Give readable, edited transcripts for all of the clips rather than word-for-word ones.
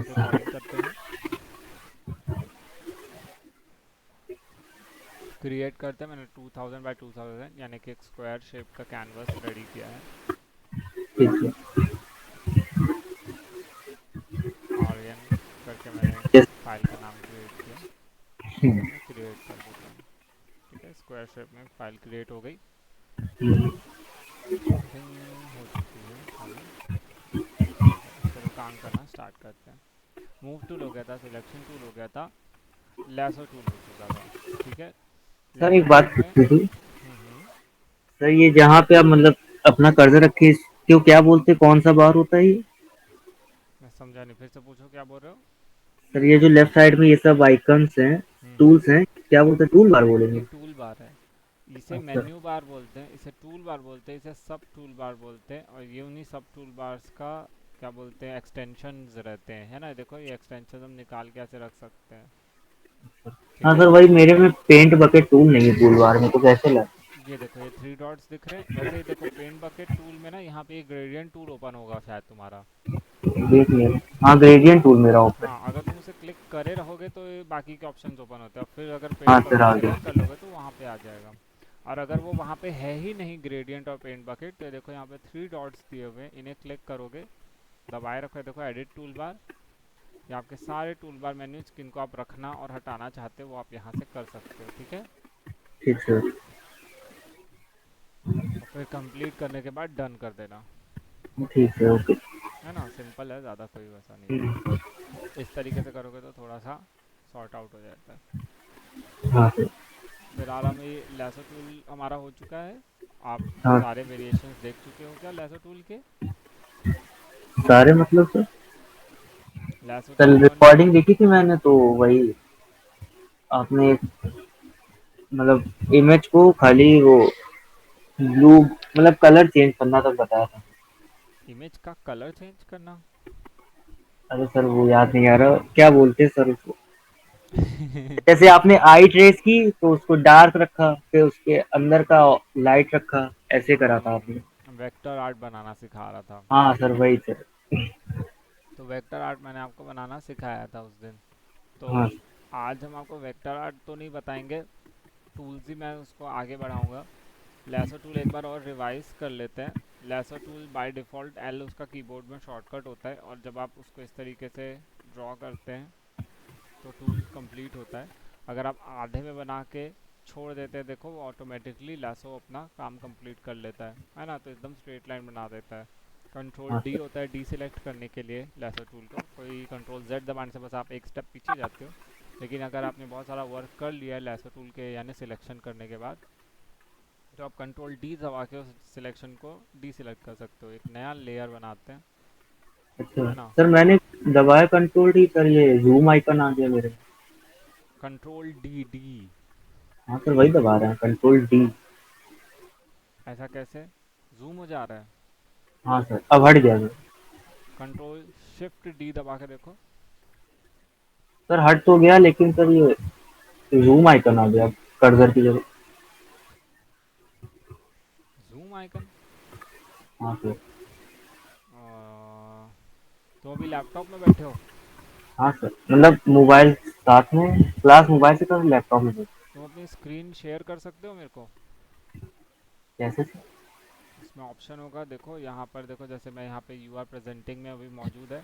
Recording करते हैं, create करते हैं। मैंने 2000 बाय 2000 यानी कि एक स्क्वायर शेप का कैनवस रेडी किया है। ठीक है। आर्यन करके मैंने यस। फाइल का नाम क्रिएट किया। हम्म, मैं क्रिएट कर देता हूँ। ठीक है, स्क्वायर शेप में फाइल क्रिएट हो गई। हम्म, आई थिंक हो चुकी है खाली। ठीक है, चलो काम करना स्टार्ट करते हैं। मूव टूल हो गया था, सिलेक्शन टूल हो गया था, लेसो टूल हो चुका था। ठीक है, सर लेसो एक बात टूल में पूछनी थी। हम्म। सर ये जहाँ पे आप मतलब अपना कर्सर रखे इसको क्या बोलते हैं, कौन सा बार होता है ये? मैं समझा नहीं, फिर से पूछो क्या बोल रहे हो। सर ये जो लेफ्ट साइड में ये सब आइकन्स हैं, हम्म। टूल्स हैं, क्या बोलते हैं, टूल बार ये बोलेंगे? टूल बार है। इसे अच्छा। मेन्यू बार बोलते हैं, इसे टूल बार बोलते हैं, इसे सब टूल बार बोलते हैं। और ये उन्हीं सब टूल बार्स का क्या बोलते हैं, एक्सटेंशंस रहते हैं, है ना। देखो ये एक्सटेंशन हम निकाल के ऐसे रख सकते हैं। हाँ ठीक है, सर वही मेरे में पेंट बकेट टूल नहीं है टूल बार में, तो कैसे लगा? ये देखो ये थ्री डॉट्स दिख रहे हैं। वैसे ही देखो पेंट बकेट टूल में ना यहाँ पे एक ग्रेडियंट टूल ओपन होगा शायद तुम्हारा। देख लिया। हाँ ग्रेडियंट टूल मेरा ओपन। हाँ, अगर तुम उसे क्लिक करे रहोगे तो ये बाकी के ऑप्शंस ओपन होते हैं, और फिर अगर हाँ पेंट सर बकेट आ सेलेक्ट गया। कर लोगे तो वहाँ पे आ जाएगा। और अगर वो वहाँ पे है ही नहीं ग्रेडियंट और पेंट बकेट, तो ये देखो यहाँ पे थ्री डॉट्स दिए हुए हैं, इन्हें क्लिक करोगे, दबाए रखो, ये देखो एडिट टूल बार। ये आपके सारे टूल बार मेन्यूज किनको आप रखना और हटाना चाहते हो वो आप यहाँ से कर सकते हो। ठीक है, ठीक सर। और फिर कंप्लीट करने के बाद डन कर देना। ठीक है ओके। है ना, सिंपल है, ज़्यादा कोई वैसा नहीं है। इस तरीके से करोगे तो थोड़ा सा सॉर्ट आउट हो जाता है। हाँ सर। फिलहाल हम ये लेसो टूल हमारा हो चुका है। आप हाँ सारे वेरिएशंस देख चुके हो क्या लेसो टूल के। सारे मतलब सर। लेसो कल टूल वन। रिकॉर्डिंग देखी थी मैंने तो वही आपने मतलब इमेज को खाली वो ब्लू मतलब कलर चेंज करना तक बताया था। इमेज का कलर चेंज करना। अरे सर वो याद नहीं आ रहा क्या बोलते हैं सर उसको। जैसे आपने आई ट्रेस की तो उसको डार्क रखा, फिर उसके अंदर का लाइट रखा, ऐसे करा था आपने। वेक्टर आर्ट बनाना सिखा रहा था। हाँ सर वही सर। तो वेक्टर आर्ट मैंने आपको बनाना सिखाया था उस दिन। तो हाँ आज हम आपको वेक्टर आर्ट तो नहीं बताएंगे, टूल्स ही मैं उसको आगे बढ़ाऊंगा। लेसो टूल एक बार और रिवाइज कर लेते हैं। Lasso tool by default L उसका कीबोर्ड में शॉर्टकट होता है, और जब आप उसको इस तरीके से ड्रॉ करते हैं तो टूल कंप्लीट होता है। अगर आप आधे में बना के छोड़ देते हैं, देखो वो ऑटोमेटिकली लासो अपना काम कंप्लीट कर लेता है ना। तो एकदम स्ट्रेट लाइन बना देता है। कंट्रोल हाँ डी सर। होता है डी सिलेक्ट करने के लिए लासो टूल को, कोई कंट्रोल जेड दबाने से बस आप एक स्टेप पीछे जाते हो। लेकिन अगर आपने बहुत सारा वर्क कर लिया है लासो टूल के यानी सिलेक्शन करने के बाद, तो आप कंट्रोल डी दबा के उस सिलेक्शन को डी सिलेक्ट कर सकते हो, एक नया लेयर बनाते हैं। अच्छा है ना। सर मैंने दबाया कंट्रोल डी सर, ये जूम आइकन आ गया मेरे। Control D D. हाँ सर वही दबा रहे हैं कंट्रोल डी। ऐसा कैसे जूम हो जा रहा है। हाँ सर अब हट गया सर। कंट्रोल शिफ्ट डी दबा के देखो। सर हट तो गया लेकिन सर ये जूम आइकन आ गया कर्सर की जगह। Zoom icon. हाँ सर। तो अभी लैपटॉप में बैठे हो। हाँ सर मतलब मोबाइल साथ में, क्लास मोबाइल से कर लैपटॉप में सर। तुम अपनी स्क्रीन शेयर कर सकते हो मेरे को। कैसे सर? उसमें ऑप्शन होगा, देखो यहाँ पर देखो, जैसे मैं यहाँ पे यू आर प्रेजेंटिंग में अभी मौजूद है,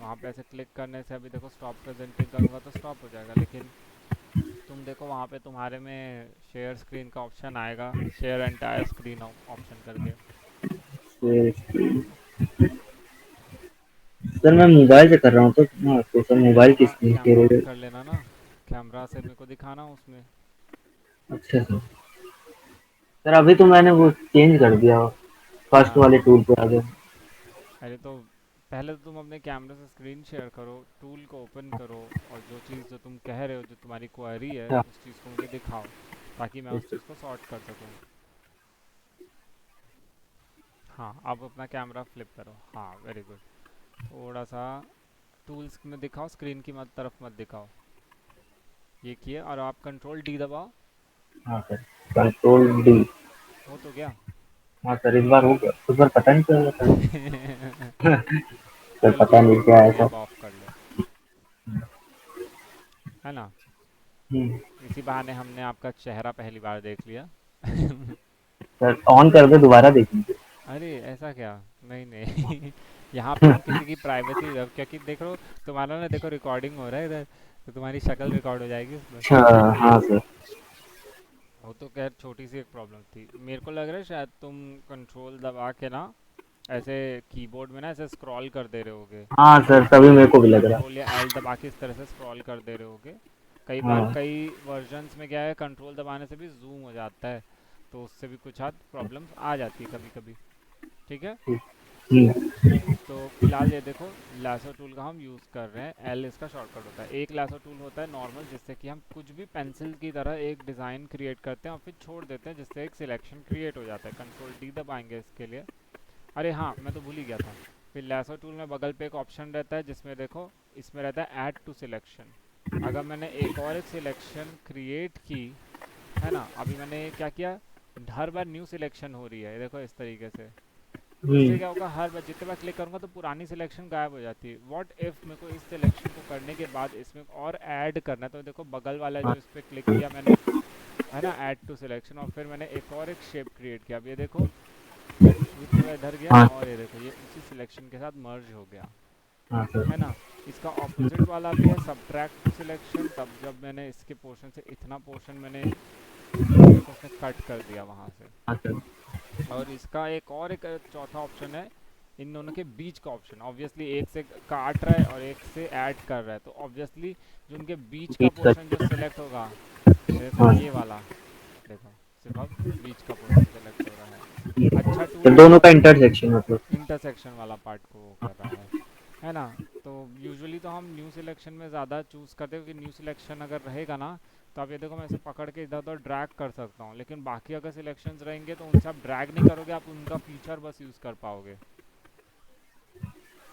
वहाँ पे ऐसे क्लिक करने से अभी देखो स्टॉप प्रेजेंटिंग करूँगा तो स्टॉप हो जाएगा। लेकिन तुम देखो वहाँ पे तुम्हारे में शेयर स्क्रीन का ऑप्शन आएगा, शेयर एंटायर स्क्रीन ऑप्शन करके। सर सर मैं मोबाइल से कर रहा हूँ तो हाँ, तो सर मोबाइल की camera screen camera on share. कर लेना ना, कैमरा से मेरे को दिखाना उसमें। अच्छा सर। सर अभी तो मैंने वो चेंज कर दिया, फर्स्ट हाँ, वाले टूल पे आ गया। अरे तो पहले तो तुम अपने कैमरे से स्क्रीन शेयर करो, टूल को ओपन करो, और जो चीज़ जो तुम कह रहे हो, जो तुम्हारी क्वेरी है, अच्छा। उस चीज़ को मुझे दिखाओ, ताकि मैं उस चीज़ को सॉर्ट कर सकूँ। हाँ, अब अपना कैमरा फ्लिप करो, हाँ वेरी गुड। थोड़ा सा टूल्स में दिखाओ, स्क्रीन की मत तरफ मत दिखाओ। ये किए, और आप कंट्रोल डी दबाओ। हाँ सर कंट्रोल डी। हो तो गया। हाँ सर इस बार हो गया, उस बार पता नहीं चला था। सर चलो पता ठीक है, नहीं क्या है सर। वेब ऑफ कर लो। है ना। हम्म। इसी बहाने हमने आपका चेहरा पहली बार देख लिया। सर ऑन कर दो, दोबारा देखेंगे। अरे ऐसा क्या? नहीं नहीं। यहाँ पे हम किसी की प्राइवेसी, क्योंकि देख लो तुम्हारा ना, देखो रिकॉर्डिंग हो रहा है इधर, तो तुम्हारी शक्ल रिकॉर्ड हो जाएगी उसमें। अच्छा। हाँ सर। वो तो खैर छोटी सी एक प्रॉब्लम थी, मेरे को लग रहा है शायद तुम कंट्रोल दबा के ना ऐसे कीबोर्ड में ना ऐसे स्क्रॉल कर दे रहे होगे। हाँ सर, तभी मेरे को भी लग रहा। कंट्रोल या एल दबा के इस तरह से स्क्रॉल कर दे रहे होगे। कई बार हाँ। कई वर्जन्स में क्या है, कंट्रोल दबाने से भी जूम हो जाता है, तो उससे भी कुछ हद प्रॉब्लम्स आ जाती है कभी कभी। ठीक है। ठीक। हम्म। तो फिलहाल ये देखो, लासो टूल का हम यूज़ कर रहे हैं, एल इसका शॉर्टकट होता है। एक लासो टूल होता है नॉर्मल, जिससे कि हम कुछ भी पेंसिल की तरह एक डिज़ाइन क्रिएट करते हैं और फिर छोड़ देते हैं, जिससे एक सिलेक्शन क्रिएट हो जाता है। कंट्रोल डी दबाएंगे इसके लिए। अरे हाँ, मैं तो भूल ही गया था। फिर लासो टूल में बगल पे एक ऑप्शन रहता है, जिसमें देखो इसमें रहता है ऐड टू सिलेक्शन। अगर मैंने एक सिलेक्शन क्रिएट की, है ना, अभी मैंने क्या किया, हर बार न्यू सिलेक्शन हो रही है, देखो इस तरीके से। इससे हम्म। क्या होगा, हर बार जितने बार क्लिक करूंगा तो पुरानी सिलेक्शन गायब हो जाती है। व्हाट इफ मेरे को इस सिलेक्शन को करने के बाद इसमें और ऐड करना है, तो देखो बगल वाला जो हाँ। इस पर क्लिक किया मैंने, है ना, ऐड टू सिलेक्शन, और फिर मैंने एक शेप क्रिएट किया। अब ये देखो, ये पूरा इधर गया हाँ। और ये देखो ये उसी सिलेक्शन के साथ मर्ज हो गया। हाँ है सर। ना। इसका ऑपोजिट वाला भी है, सब्ट्रैक्ट टू सिलेक्शन, तब जब मैंने इसके पोर्शन से इतना पोर्शन मैंने देखो उसने कट कर दिया वहाँ से। हाँ सर। और इसका एक चौथा ऑप्शन है, इन दोनों के बीच का ऑप्शन। ऑब्वियसली एक से काट रहा है और एक से ऐड कर रहा है, तो ऑब्वियसली जो उनके बीच का ठीक सर। पोर्शन जो सिलेक्ट होगा, ये देखो हाँ। ये वाला, देखो सिर्फ अब बीच का पोर्शन सेलेक्ट हो रहा है। अच्छा तो टूल है दोनों का और इंटरसेक्शन मतलब। इंटरसेक्शन वाला पार्ट को वो कर रहा है ना। तो यूजुअली तो हम न्यू सिलेक्शन में ज़्यादा चूज़ करते हैं, क्योंकि न्यू सिलेक्शन अगर रहेगा ना, तो आप ये देखो मैं इसे पकड़ के इधर उधर ड्रैग कर सकता हूँ, लेकिन बाकी अगर सिलेक्शंस रहेंगे तो उनसे आप ड्रैग नहीं करोगे, आप उनका फीचर बस यूज़ कर पाओगे।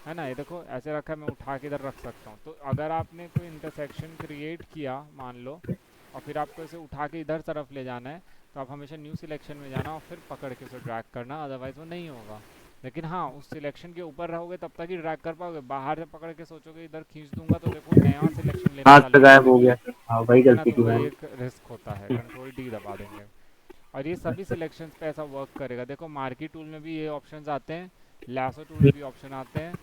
है ना, ये देखो ऐसे रखा है, मैं उठा के इधर रख सकता हूँ। तो अगर आपने कोई इंटरसेक्शन क्रिएट किया मान लो, और फिर आपको इसे उठा के इधर तरफ ले जाना है, तो आप हमेशा न्यू सिलेक्शन में जाना और फिर पकड़ के उसे ड्रैग करना, अदरवाइज़ वो नहीं होगा। लेकिन हाँ, उस सिलेक्शन के ऊपर रहोगे तब तक ही ड्रैग कर पाओगे, बाहर से पकड़ के सोचोगे इधर खींच दूंगा तो देखो नया सिलेक्शन लेना हाथ चालू पे कर गायब हो देगी। गया सर, हाँ वही है ना, गलती तो की वही मैंने। एक रिस्क होता है। कंट्रोल डी दबा देंगे और ये सभी सिलेक्शंस पे ऐसा वर्क करेगा। देखो मार्की टूल में भी ये ऑप्शंस आते हैं, लासो टूल में भी ऑप्शन आते हैं,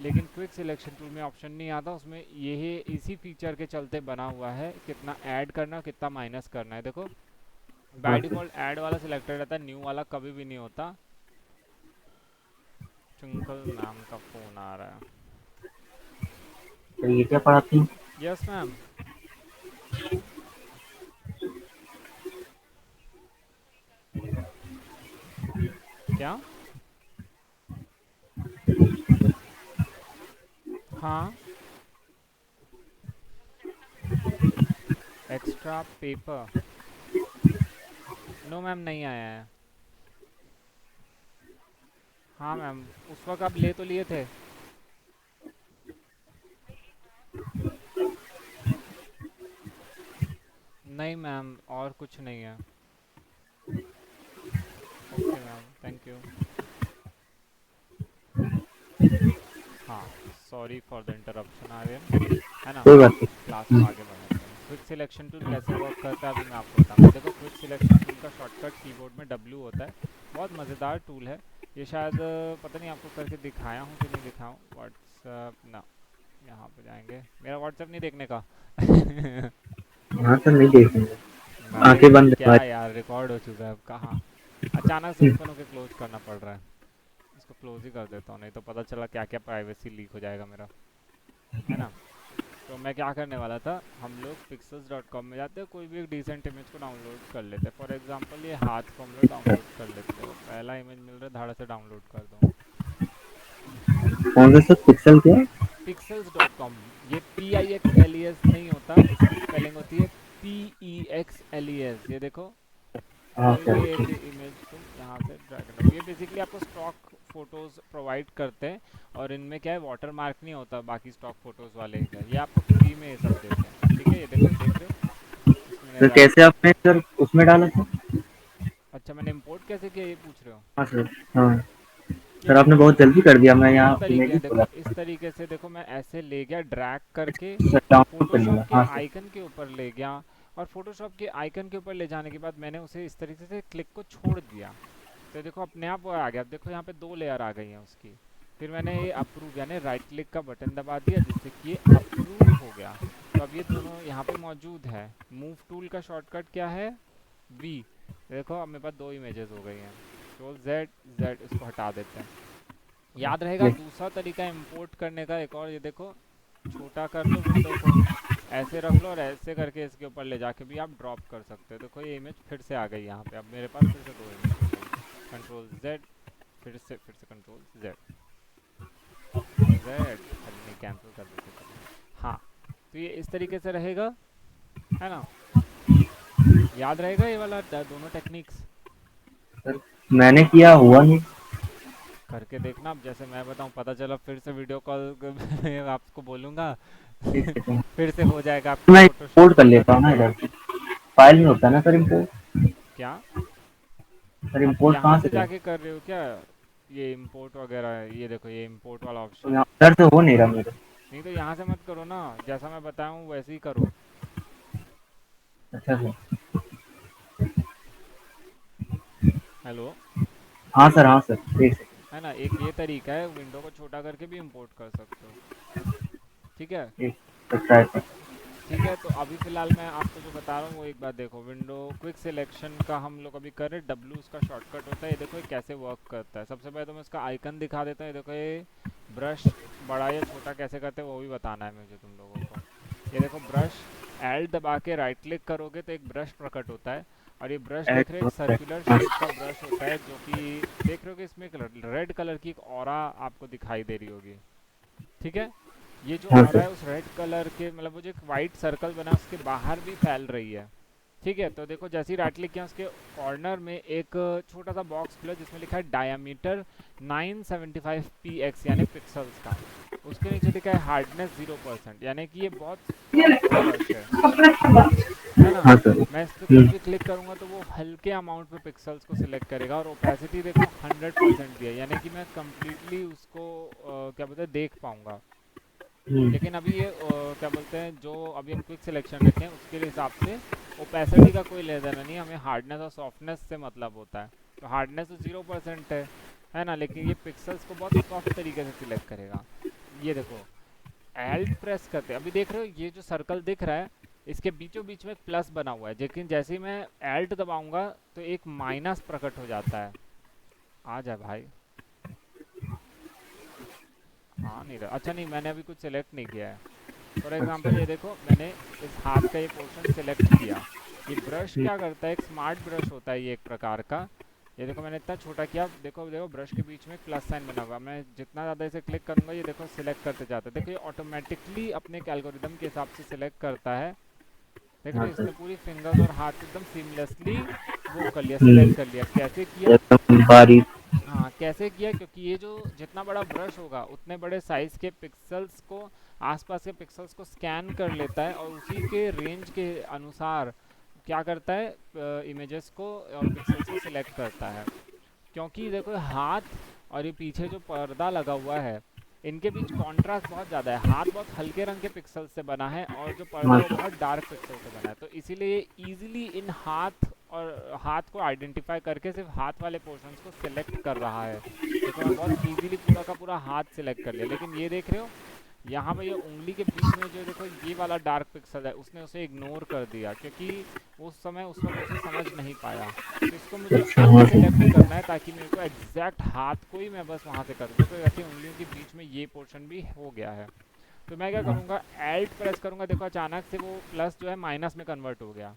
लेकिन क्विक सिलेक्शन टूल में ऑप्शन नहीं आता। उसमें यही इसी फीचर के चलते बना हुआ है, कितना ऐड करना कितना माइनस करना है। देखो हाँ बाय सर। डिफ़ॉल्ट ऐड वाला सिलेक्टेड रहता है, न्यू वाला कभी भी नहीं होता। ट्विंकल मैम का फ़ोन आ रहा है। तो ये क्या पढ़ाती हैं? Yes ma'am. क्या? हाँ, एक्स्ट्रा पेपर, नो मैम नहीं आया है। हाँ मैम, उस वक्त आप ले तो लिए थे। नहीं मैम, और कुछ नहीं है। Okay ma'am, thank you. हाँ, sorry for the interruption Aryan. है ना। कोई बात नहीं। क्लास को आगे बढ़ाते हैं। क्विक सिलेक्शन टूल कैसे वर्क करता है अभी मैं आपको बताऊंगा। देखो क्विक सिलेक्शन टूल का शॉर्टकट कीबोर्ड में W होता है। बहुत मज़ेदार टूल है ये। शायद पता नहीं आपको करके दिखाया हूँ कि नहीं दिखाऊँ। व्हाट्सअप ना, यहाँ पे जाएंगे, मेरा व्हाट्सअप नहीं देखने का। हाँ सर, नहीं देखेंगे। आंखें नहीं बंद है क्या हमारी। यार, रिकॉर्ड हो चुका है अब कहाँ। अचानक से ओपन होके क्लोज करना पड़ रहा है। इसको क्लोज ही कर देता हूँ, नहीं तो पता चला क्या क्या प्राइवेसी लीक हो जाएगा मेरा। है ना। तो मैं क्या करने वाला था, हम लोग pixels.com में जाते हैं, कोई भी एक डिसेंट इमेज को डाउनलोड कर लेते हैं। फॉर एग्जांपल ये हाथ को हम लोग डाउनलोड कर लेते हैं, पहला इमेज मिल रहा है, धाड़ा से डाउनलोड कर दो। कौन सा सर, पिक्सल क्या? pixels.com, ये PIXLES नहीं होता, इसकी स्पेलिंग होती है PEXLES। ये देखो, हाँ कोई भी सर। एक इमेज तुम यहाँ से ड्रैग करो, ये बेसिकली आपको स्टॉक फोटोज़ प्रोवाइड करते हैं। और इनमें क्या है, वाटर मार्क नहीं होता बाकी स्टॉक फोटोज़ वाले का, ये आपको फ्री में ये सब देते हैं। ठीक है, ये देखो देख रहे हो, इसमें सर ड्रैग। कैसे आपने सर उसमें डाला था? अच्छा, मैंने इंपोर्ट कैसे किया ये पूछ रहे हो? हाँ सर। हाँ। सर आपने बहुत जल्दी कर दिया, मैं दो यहाँ तरीके हैं इमेजेस खोला। देखो, इस तरीके से देखो, मैं ऐसे ले गया ड्रैग करके सर डाउनलोड कर फोटोशॉप लूँगा, के हाँ सर। आइकन के ऊपर ले गया, और फोटोशॉप के आइकन के ऊपर ले जाने के बाद मैंने उसे इस तरीके से क्लिक को छोड़ दिया, तो देखो अपने आप वो आ गया। अब देखो यहाँ पे 2 लेयर आ गई हैं उसकी। फिर मैंने ये अप्रूव यानी राइट क्लिक का बटन दबा दिया, जिससे कि ये अप्रूव हो गया। तो अब ये दोनों यहाँ पे मौजूद है। मूव टूल का शॉर्टकट क्या है? वी। देखो अब मेरे पास 2 इमेजेस हो गई हैं। कंट्रोल जेड, जेड इसको हटा देते हैं। याद रहेगा ये दूसरा तरीका इंपोर्ट करने का एक और, ये देखो छोटा कर लो विंडो को, ऐसे रख लो और ऐसे करके इसके ऊपर ले जाके भी आप ड्रॉप कर सकते हो। देखो ये इमेज फिर से आ गई यहाँ पे, अब मेरे पास फिर से 2 इमेज हो गई। कंट्रोल जेड, फिर से कंट्रोल जेड, जेड, अरे नहीं कैंसिल कर देते चलो। हाँ, तो ये इस तरीके से रहेगा, है ना? याद रहेगा ये वाला दोनों टेक्निक्स? सर मैंने किया हुआ नहीं। करके देखना, अब जैसे मैं बताऊँ पता चला फिर से वीडियो कॉल आपको बोलूँगा एक सेकंड, फिर से हो जाएगा आपका मैं फोटोशॉप इंपोर्ट कर वाला लेता हूँ ना काम। इधर से। फाइल में होता है ना सर इंपोर्ट। क्या? सर आप इंपोर्ट यहाँ कहाँ से से करें? जाके कर रहे हो क्या? ये इंपोर्ट वगैरह है, ये देखो ये इंपोर्ट वाला तो ऑप्शन। यहाँ इधर से हो नहीं रहा मेरे। नहीं तो यहाँ से मत करो ना, जैसा मैं बताया हूँ वैसे ही करो। अच्छा सर। हेलो? हाँ सर, हाँ सर, एक है ना, एक ये तरीका है, विंडो को छोटा करके भी इंपोर्ट कर सकते हो। ठीक है। सेकंड, एक ट्राई कर। ठीक है, तो अभी फ़िलहाल मैं आपको जो बता रहा हूँ वो एक बार देखो। विंडो क्विक सिलेक्शन का हम लोग अभी कर रहे हैं, डब्ल्यू उसका शॉर्टकट होता है। ये देखो ये कैसे वर्क करता है। सबसे पहले तो मैं इसका आइकन दिखा देता हूँ। ये देखो ये ब्रश बड़ा या छोटा कैसे करते हैं वो भी बताना है मुझे तुम लोगों को। ये देखो ब्रश, एल दबा के राइट क्लिक करोगे तो एक ब्रश प्रकट होता है, और ये ब्रश ऐड देख रहे हो एक होता है। सर्कुलर हाँ शेप का ब्रश होता है, जो कि देख रहे हो कि इसमें एक रेड कलर की एक ऑरा आपको दिखाई दे रही होगी। ठीक है, ये जो हाँ ऑरा सर। है उस रेड कलर के, मतलब वो जो एक वाइट सर्कल बना है उसके बाहर भी फैल रही है। ठीक है, तो देखो जैसे ही राइट क्लिक किया उसके कॉर्नर में एक छोटा सा बॉक्स खुला जिसमें लिखा है डायमीटर 975 px यानी पिक्सल्स का। उसके नीचे लिखा है हार्डनेस 0%, यानी कि ये बहुत सॉफ्ट ब्रश है ना? हाँ सर। मैं इस पर कुछ भी क्लिक करूंगा तो वो हल्के अमाउंट पे पिक्सल्स को सिलेक्ट करेगा, और ओपेसिटी देखो 100% दिया है, यानी कि मैं कंप्लीटली उसको क्या बोलते हैं देख पाऊंगा। हम्म, लेकिन अभी ये क्या बोलते हैं, जो अभी हम क्विक सिलेक्शन रखे हैं उसके हिसाब से ओपेसिटी का कोई लेना देना नहीं, हमें हार्डनेस और सॉफ्टनेस से मतलब होता है। तो हार्डनेस तो 0% है ना, लेकिन ये पिक्सल्स को बहुत सॉफ्ट तरीके से सिलेक्ट करेगा। ये देखो एल्ट प्रेस करते हैं, अभी देख रहे हो ये जो सर्कल दिख रहा है इसके बीचों बीच में एक प्लस बना हुआ है, लेकिन जैसे ही मैं एल्ट दबाऊंगा तो एक माइनस प्रकट हो जाता है। आ जा भाई। हाँ नहीं रहा, अच्छा नहीं मैंने अभी कुछ सिलेक्ट नहीं किया है। फॉर अच्छा। एग्जांपल ये देखो मैंने इस हाथ का ये पोर्शन सिलेक्ट किया। ये ब्रश हम्म, क्या करता है, एक स्मार्ट ब्रश होता है ये एक प्रकार का। ये देखो मैंने इतना छोटा किया, देखो देखो ब्रश के बीच में एक प्लस साइन बना हुआ, मैं जितना ज़्यादा इसे क्लिक करूँगा ये देखो सिलेक्ट करते जाता है। देखो ये ऑटोमेटिकली अपने एल्गोरिदम के हिसाब से सिलेक्ट करता है। देख रहे हाँ हो सर। इसने पूरी फिंगर्स और हाथ एकदम सीमलेसली वो कर लिया, हम्म, सिलेक्ट कर लिया। कैसे किया? एकदम बारीक। हाँ कैसे किया, क्योंकि ये जो जितना बड़ा ब्रश होगा उतने बड़े साइज के पिक्सल्स को, आसपास के पिक्सल्स को स्कैन कर लेता है, और उसी के रेंज के अनुसार क्या करता है इमेजेस को और पिक्सल्स को सिलेक्ट करता है। क्योंकि देखो हाथ और ये पीछे जो पर्दा लगा हुआ है इनके बीच कंट्रास्ट बहुत ज़्यादा है। हाथ बहुत हल्के रंग के पिक्सल से बना है और जो पर्दा हाँ है वो सर। बहुत डार्क पिक्सल से बना है, तो इसीलिए इजीली इन हाथ और हाथ को आइडेंटिफाई करके सिर्फ हाथ वाले पोर्शंस को सिलेक्ट कर रहा है। देखो मैं बहुत इजीली पूरा का पूरा हाथ सिलेक्ट कर लिया, लेकिन ये देख रहे हो यहाँ पे ये उंगली के बीच में जो देखो ये वाला डार्क पिक्सल है उसने उसे इग्नोर कर दिया, क्योंकि उस समय उस वक्त उसे समझ नहीं पाया। तो इसको मुझे अच्छा, हाँ अनसिलेक्ट सर। करना है ताकि मेरे को एग्जैक्ट हाथ को ही मैं बस वहाँ से कर दूँ। देखो ऐसे उंगलियों के बीच में ये पोर्शन भी हो गया है। तो मैं क्या करूँगा, एल्ट प्रेस करूँगा, देखो अचानक से वो प्लस जो है माइनस में कन्वर्ट हो गया,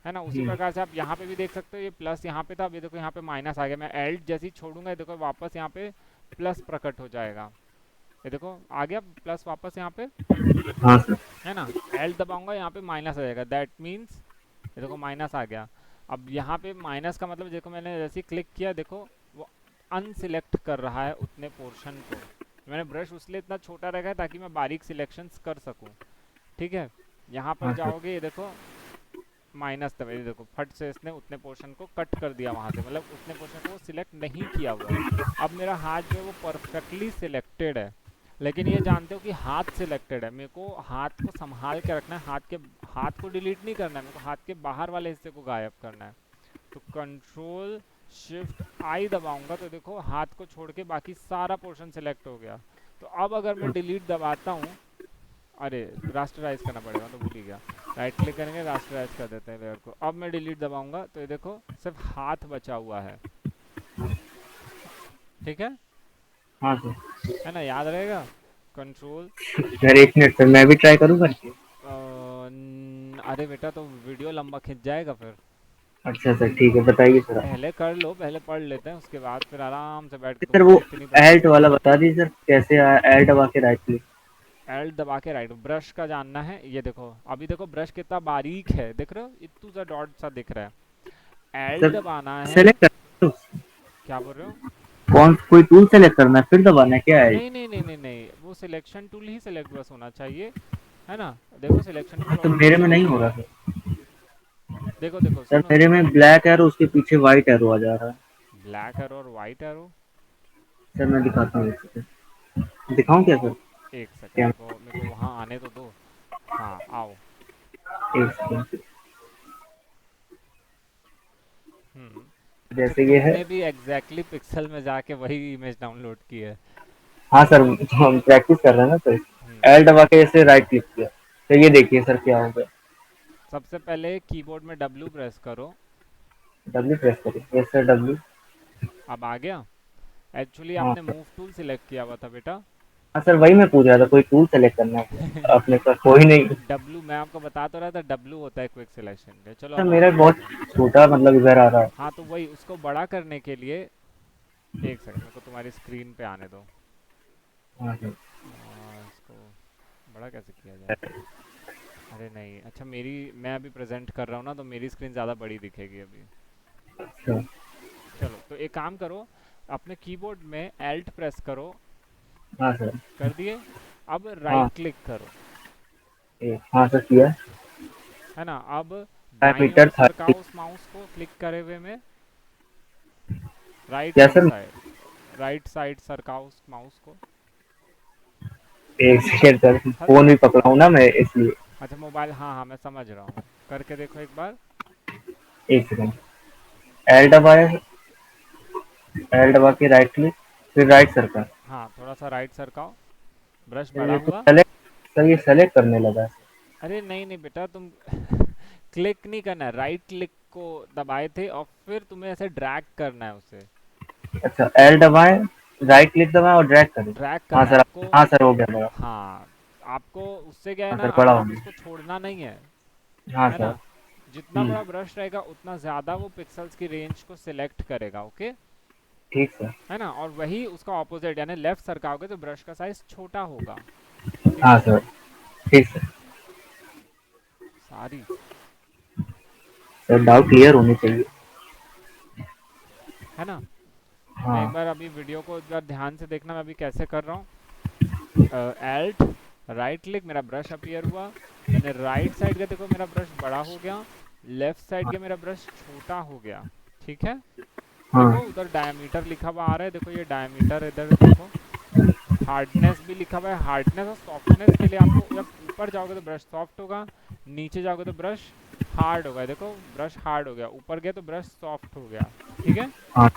है ना? उसी प्रकार से आप यहाँ पे भी देख सकते हो, ये प्लस यहाँ पे था, अभी देखो यहाँ पे माइनस आ गया। मैं एल्ट जैसे ही छोड़ूंगा ये देखो वापस यहाँ पे प्लस प्रकट हो जाएगा। ये देखो आ गया प्लस वापस यहाँ पे, हाँ सर। है ना? एल दबाऊंगा यहाँ पे माइनस आ जाएगा, दैट मीन्स ये देखो माइनस आ गया। अब यहाँ पे माइनस का मतलब देखो मैंने जैसे ही क्लिक किया देखो वो अनसिलेक्ट कर रहा है उतने पोर्शन को। मैंने ब्रश उसलिए इतना छोटा रखा है ताकि मैं बारीक सिलेक्शंस कर सकूँ। ठीक है, यहाँ पर हाँ सर। जाओगे ये देखो माइनस दबाइए, देखो फट से इसने उतने पोर्शन को कट कर दिया वहाँ से, मतलब उतने पोर्शन को वो सिलेक्ट नहीं किया हुआ है। अब मेरा हाथ जो है वो परफेक्टली सिलेक्टेड है, लेकिन ये जानते हो कि हाथ सिलेक्टेड है, मेरे को हाथ को संभाल के रखना है, हाथ को डिलीट नहीं करना है, मेरे को हाथ के बाहर वाले हिस्से को गायब करना है। तो कंट्रोल शिफ्ट आई दबाऊंगा तो देखो हाथ को छोड़ के बाकी सारा पोर्शन सिलेक्ट हो गया। तो अब अगर मैं डिलीट दबाता हूँ, अरे रास्टराइज करना पड़ेगा, तो भूल ही गया। राइट क्लिक करेंगे, रास्टराइज कर देते हैं लेयर को। अब मैं डिलीट दबाऊंगा तो ये देखो सिर्फ हाथ बचा हुआ है। ठीक हाँ सर। है ना, याद रहेगा। कंट्रोल, सर एक मिनट सर, मैं भी ट्राई करूँ करके। अरे बेटा तो वीडियो लंबा खिंच जाएगा फिर। अच्छा सर ठीक है, बताइए सर आप। पहले कर लो, पहले पढ़ लेते हैं, उसके बाद फिर आराम से बैठ के सर तुमको वो देखते नहीं पड़ेगा। एल्ट वाला बता दीजिए सर, कैसे एल्ट दबा के राइट क्लिक। एल दबा के राइट, ब्रश का जानना है। ये देखो अभी देखो ब्रश कितना बारीक है, देख रहे हो, इतू सा डॉट सा दिख रहा है। एल सर दबाना है। सेलेक्ट कर, क्या बोल रहे हो? कौन कोई टूल सेलेक्ट करना है फिर दबाना है क्या एल्ट? नहीं नहीं नहीं नहीं नहीं, वो सिलेक्शन टूल ही सिलेक्ट बस होना चाहिए, है ना। देखो सिलेक्शन हाँ टूल तो ऑलरेडी मेरे में नहीं सिलेक्ट हो है। रहा सर। देखो देखो सर सुनो मेरे सुनो। में ब्लैक एरो, उसके पीछे व्हाइट एरो आ जा रहा है। ब्लैक एरो और वाइट एरो। सर मैं दिखाता हूँ, एक सेकंड। दिखाऊं क्या सर? एक सेकंड, क्या? मेरे को वहाँ आने तो दो। हाँ आओ। एक सेकंड। हम्म। अच्छा जैसे ये है। तुमने भी एग्जैक्टली पिक्सल में जाके वही इमेज डाउनलोड की है। हाँ सर, हम प्रैक्टिस कर रहे हैं ना सर। हम्म। एल दबा के ऐसे राइट क्लिक किया, तो ये देखिए सर क्या होगा। सबसे पहले कीबोर्ड में W प्रेस करो। डब्ल्यू प्रेस करिए, यस सर डब्ल्यू। अब आ गया। एक्चुअली हाँ आपने सर। मूव टूल सिलेक्ट किया हुआ था बेटा। हाँ सर, वही मैं पूछ रहा था, कोई टूल सेलेक्ट करना है अपने पास कोई नहीं। W मैं आपको बता तो रहा था, W होता है क्विक सिलेक्शन के। चलो सर अब मेरा आगे बहुत बढ़ते हैं। छोटा मतलब इधर आ रहा है। हाँ तो वही उसको बड़ा करने के लिए, एक सेकंड मेरे को तुम्हारी स्क्रीन पे आने दो। हाँ सर। इसको बड़ा कैसे किया जाए? अरे नहीं, अच्छा मेरी, मैं अभी प्रेजेंट कर रहा हूँ ना, तो मेरी स्क्रीन ज़्यादा बड़ी दिखेगी अभी। अच्छा। चलो तो एक काम करो, अपने कीबोर्ड में Alt प्रेस करो। हाँ सर। कर दिए। अब हाँ। राइट क्लिक करो। हाँ सर किया। है ना। अब दाईं डायमीटर ओर 30। सरकाओ उस माउस को क्लिक करे हुए में, राइट क्या hand sir? Side, right side सरकाओ उस माउस को। एक सेकेंड सर, हल, फोन भी पकड़ा हूँ ना मैं इसलिए। अच्छा मोबाइल, हाँ हाँ मैं समझ रहा हूँ, करके देखो एक बार। एक सेकेंड। एल दबाया, एल दबा के राइट क्लिक, फिर राइट सर्कल। हाँ थोड़ा सा राइट सरकाओ, ब्रश सर बड़ा ये तो हुआ। सेलेक्ट, सर ये सेलेक्ट करने लगा है। अरे नहीं नहीं बेटा तुम क्लिक नहीं करना है, राइट क्लिक को दबाए थे और फिर तुम्हें ऐसे ड्रैग करना है उसे। अच्छा एल दबाएं, राइट क्लिक दबाएं और ड्रैग करें। ड्रैग हाँ करना है सर। आपको। हाँ सर हो गया बड़ा। हाँ आपको उससे क्या है हाँ ना, सर बड़ा हो आप इसको गया। छोड़ना नहीं है। हाँ है सर। ना। जितना बड़ा ब्रश रहेगा उतना ज़्यादा वो पिक्सल्स की रेंज को सिलेक्ट करेगा, ओके। ठीक सर। है ना, और वही उसका ऑपोजिट यानी लेफ्ट सरकाओगे तो ब्रश का साइज छोटा होगा। ठीक हाँ है। सर। ठीक सर। सारी। सर डाउट क्लियर होनी चाहिए। है ना। मैं एक हाँ। बार अभी वीडियो को एक बार ध्यान से देखना, मैं अभी कैसे कर रहा हूँ। एल्ट, राइट क्लिक, मेरा ब्रश अपीयर हुआ। मैंने राइट साइड का देखो मेरा ब्रश बड़ा हो गया, लेफ्ट साइड का मेरा ब्रश छोटा हो गया। ठीक है। देखो हाँ। उधर डायमीटर लिखा हुआ आ रहा है, देखो ये डायमीटर इधर देखो। हार्डनेस भी लिखा हुआ है, हार्डनेस और सॉफ्टनेस के लिए आपको जब ऊपर जाओगे तो ब्रश सॉफ्ट होगा, नीचे जाओगे तो ब्रश हार्ड होगा। देखो ब्रश हार्ड हो गया, ऊपर गया तो ब्रश सॉफ्ट हो गया। ठीक है। हाँ।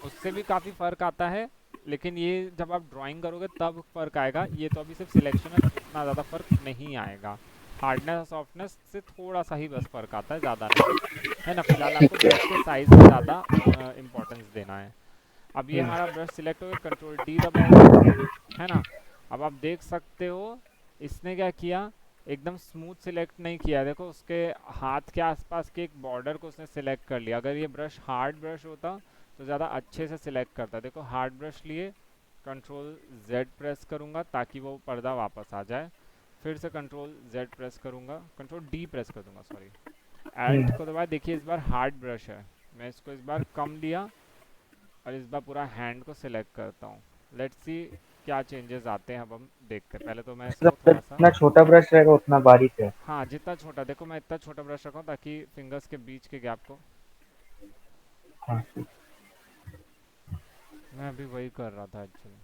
उससे भी काफ़ी फ़र्क आता है, लेकिन ये जब आप ड्राइंग करोगे तब फ़र्क आएगा, ये तो अभी सिर्फ सिलेक्शन है तो उतना ज़्यादा फ़र्क नहीं आएगा। हार्डनेस और सॉफ्टनेस से थोड़ा सा ही बस फ़र्क आता है, ज़्यादा नहीं। है ना, फिलहाल आपको ठीक ब्रश है। के साइज़ पे ज़्यादा इम्पोर्टेंस देना है। अब ये हमारा ब्रश सिलेक्ट हो गया, कंट्रोल डी दबाओगे। है ना। अब आप देख सकते हो इसने क्या किया, एकदम स्मूथ सिलेक्ट नहीं किया, देखो उसके हाथ के आसपास के एक बॉर्डर को उसने सिलेक्ट कर लिया। अगर ये ब्रश हार्ड ब्रश होता तो ज़्यादा अच्छे से सिलेक्ट करता। देखो हार्ड ब्रश लिए, कंट्रोल जेड प्रेस करूँगा ताकि वो पर्दा वापस आ जाए, फिर से कंट्रोल जेड प्रेस करूँगा, कंट्रोल डी प्रेस कर दूँगा सॉरी। एल्ट को दबाए, देखिए इस बार हार्ड ब्रश है, मैं इसको इस बार कम लिया और इस बार पूरा हैंड को सिलेक्ट करता हूँ। लेट्स सी क्या चेंजेस आते हैं अब हम देखते हैं। पहले तो मैं मतलब इसको थोड़ा सा, जितना छोटा ब्रश रहेगा उतना बारीक है। हाँ जितना छोटा, देखो मैं इतना छोटा ब्रश रखा हूँ ताकि फिंगर्स के बीच के गैप को, हाँ सर। मैं अभी वही कर रहा था एक्चुअली।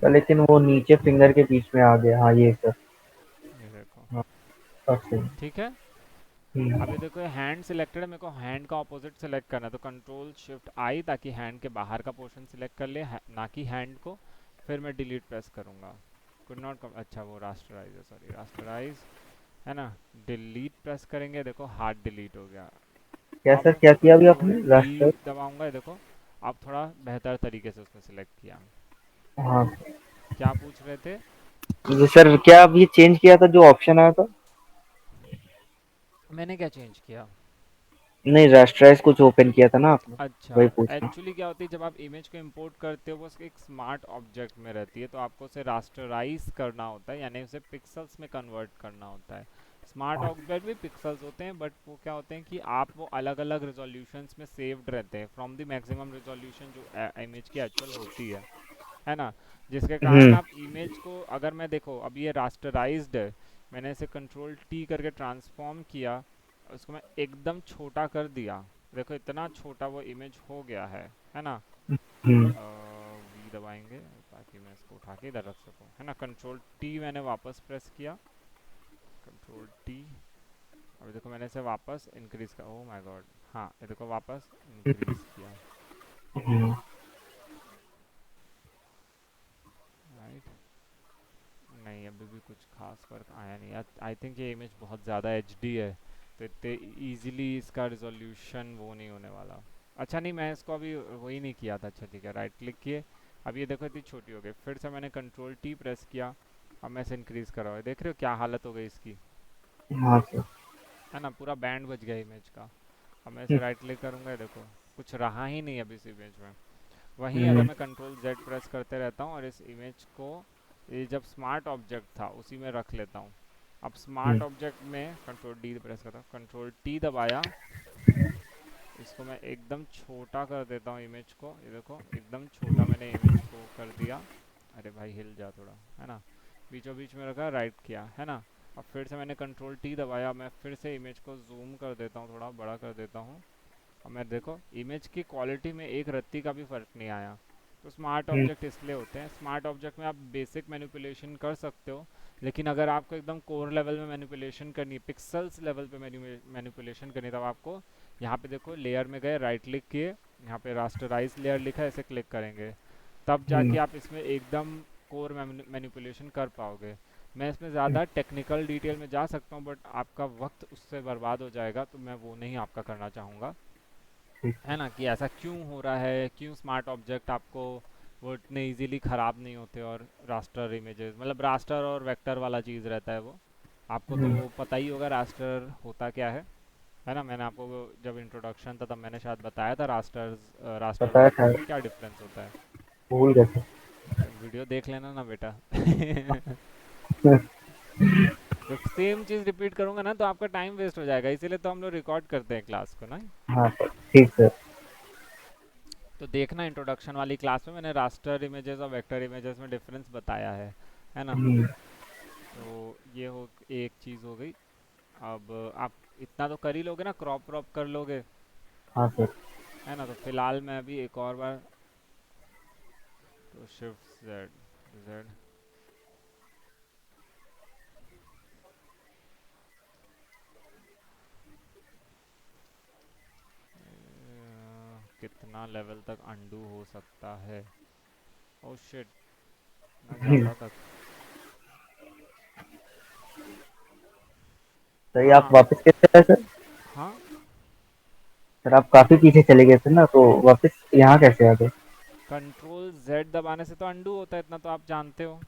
तो लेकिन वो नीचे फिंगर के बीच में आ गया, हाँ ये सर। ये देखो। हाँ, अब सही। ठीक है। हम्म। अभी देखो हैंड सिलेक्टेड है, मेरे को हैंड का ऑपोजिट सेलेक्ट करना है, तो कंट्रोल शिफ्ट आई ताकि हैंड के बाहर का पोर्शन सिलेक्ट कर ले, ना कि हैंड को। फिर मैं डिलीट प्रेस करूँगा। कुड नॉट कम, अच्छा वो रास्टराइज है, सॉरी रास्टराइज है ना। डिलीट प्रेस करेंगे, देखो हार्ड डिलीट हो गया। क्या अब सर, मैं क्या उसको किया अभी कंट्रोल आपने, टी रास्टर? दबाऊंगा, ये देखो अब थोड़ा बेहतर तरीके से उसको सिलेक्ट किया। हाँ। क्या पूछ रहे थे? जी सर, क्या अब ये चेंज किया था जो ऑप्शन आया था? मैंने क्या चेंज किया? नहीं, रास्टराइज कुछ ओपन किया था ना आपने, अच्छा, वही पूछना। एक्चुअली क्या होती है जब आप इमेज को इंपोर्ट करते हो वो एक स्मार्ट ऑब्जेक्ट में रहती है, तो आपको उसे रास्टराइज करना होता है, यानी उसे पिक्सल्स में कन्वर्ट करना होता है। स्मार्ट ऑब्जेक्ट भी पिक्सल्स होते हैं, बट वो क्या होते हैं कि आप वो अलग अलग रेजोल्यूशंस में सेव्ड रहते हैं फ्रॉम द मैक्सिमम रेजोल्यूशन जो इमेज की एक्चुअल होती है ना। जिसके कारण हम्म। आप इमेज को, अगर मैं देखो अब ये रास्टराइज्ड है, मैंने इसे कंट्रोल टी करके ट्रांसफॉर्म किया, उसको मैं एकदम छोटा कर दिया, देखो इतना छोटा वो इमेज हो गया है ना। हम्म। वी दबाएंगे ताकि मैं इसको उठा के इधर रख सकूं, है ना। कंट्रोल टी मैंने वापस प्रेस किया, कंट्रोल टी। अभी देखो मैंने इसे वापस इंक्रीज कर, ओह माय गॉड, हाँ ये देखो वापस इंक्रीज किया, हम्म। राइट। नहीं अभी भी कुछ खास फर्क आया नहीं, आई थिंक ये इमेज बहुत ज़्यादा एचडी है, तो इतने इजीली इसका रिजोल्यूशन वो नहीं होने वाला। अच्छा नहीं, मैं इसको अभी वही नहीं किया था, अच्छा ठीक है, राइट क्लिक किए। अब ये देखो इतनी छोटी हो गई, फिर से मैंने कंट्रोल टी प्रेस किया, अब मैं इसे इंक्रीज़ करा हुआ है, देख रहे हो क्या हालत हो गई इसकी, हाँ सर। है ना, पूरा बैंड बज गया इमेज का। अब मैं इसे राइट क्लिक करूँगा, ये देखो कुछ रहा ही नहीं अभी इस इमेज में। वहीं अगर हम्म। मैं कंट्रोल जेड प्रेस करते रहता हूँ और इस इमेज को, ये जब स्मार्ट ऑब्जेक्ट था उसी में रख लेता हूँ। अब स्मार्ट हम्म। ऑब्जेक्ट में कंट्रोल डी प्रेस करता हूँ, कंट्रोल टी दबाया, इसको मैं एकदम छोटा कर देता हूँ इमेज को, ये देखो एकदम छोटा मैंने इमेज को कर दिया। अरे भाई हिल जा थोड़ा, है ना, बीचों बीच में रखा, राइट किया, है ना। अब फिर से मैंने कंट्रोल टी दबाया, मैं फिर से इमेज को जूम कर देता हूँ, थोड़ा बड़ा कर देता हूँ। अब मैं देखो इमेज की क्वालिटी में एक रत्ती का भी फ़र्क नहीं आया। तो स्मार्ट हम्म। ऑब्जेक्ट इसलिए होते हैं, स्मार्ट ऑब्जेक्ट में आप बेसिक मैनिपुलेशन कर सकते हो, लेकिन अगर आपको एकदम कोर लेवल में मैनिपुलेशन करनी है, पिक्सल्स लेवल पे मैनिपुलेशन करनी है, तब आपको यहाँ पे देखो लेयर में गए, राइट क्लिक किए, यहाँ पे रास्टराइज लेयर लिखा है, इसे क्लिक करेंगे, तब हम्म। जाके आप इसमें एकदम कोर मैनिपुलेशन कर पाओगे। मैं इसमें ज़्यादा टेक्निकल डिटेल में जा सकता हूँ, बट आपका वक्त उससे बर्बाद हो जाएगा, तो मैं वो नहीं आपका करना चाहूँगा, ठीक। है ना, कि ऐसा क्यों हो रहा है, क्यों स्मार्ट ऑब्जेक्ट आपको वो इतने इजीली ख़राब नहीं होते, और रास्टर इमेजेस मतलब रास्टर और वेक्टर वाला चीज़ रहता है वो, आपको तो हम्म। पता ही होगा रास्टर होता क्या है ना। मैंने आपको जब इंट्रोडक्शन था तब मैंने शायद बताया था रास्टर्स, रास्टर और बताया था। वेक्टर में क्या डिफरेंस होता है। भूल गए थे। वीडियो देख लेना ना बेटा। तो सेम चीज़ रिपीट करूंगा ना तो आपका टाइम वेस्ट हो जाएगा, इसीलिए तो हम लोग रिकॉर्ड करते हैं क्लास को ना। हाँ सर, ठीक सर। तो देखना इंट्रोडक्शन वाली क्लास में मैंने रास्टर इमेजेस और वेक्टर इमेजेस में डिफरेंस बताया है ना। हम्म। तो ये हो, एक चीज़ हो गई। अब आप इतना तो कर ही लोगे ना, क्रॉप क्रॉप कर लोगे, हाँ सर। है ना। तो फिलहाल मैं अभी एक और बार, तो शिफ्ट जेड, जेड, कितना लेवल तक अंडू हो सकता है, ओ शिट, ना ज़्यादा तक। सही, आप हाँ। वापस कैसे आए सर? हाँ, सर आप काफी पीछे चले गए थे ना, तो वापस यहाँ कैसे आ गए? कंट्रोल जेड दबाने से तो अंडू होता है, इतना तो आप जानते हो।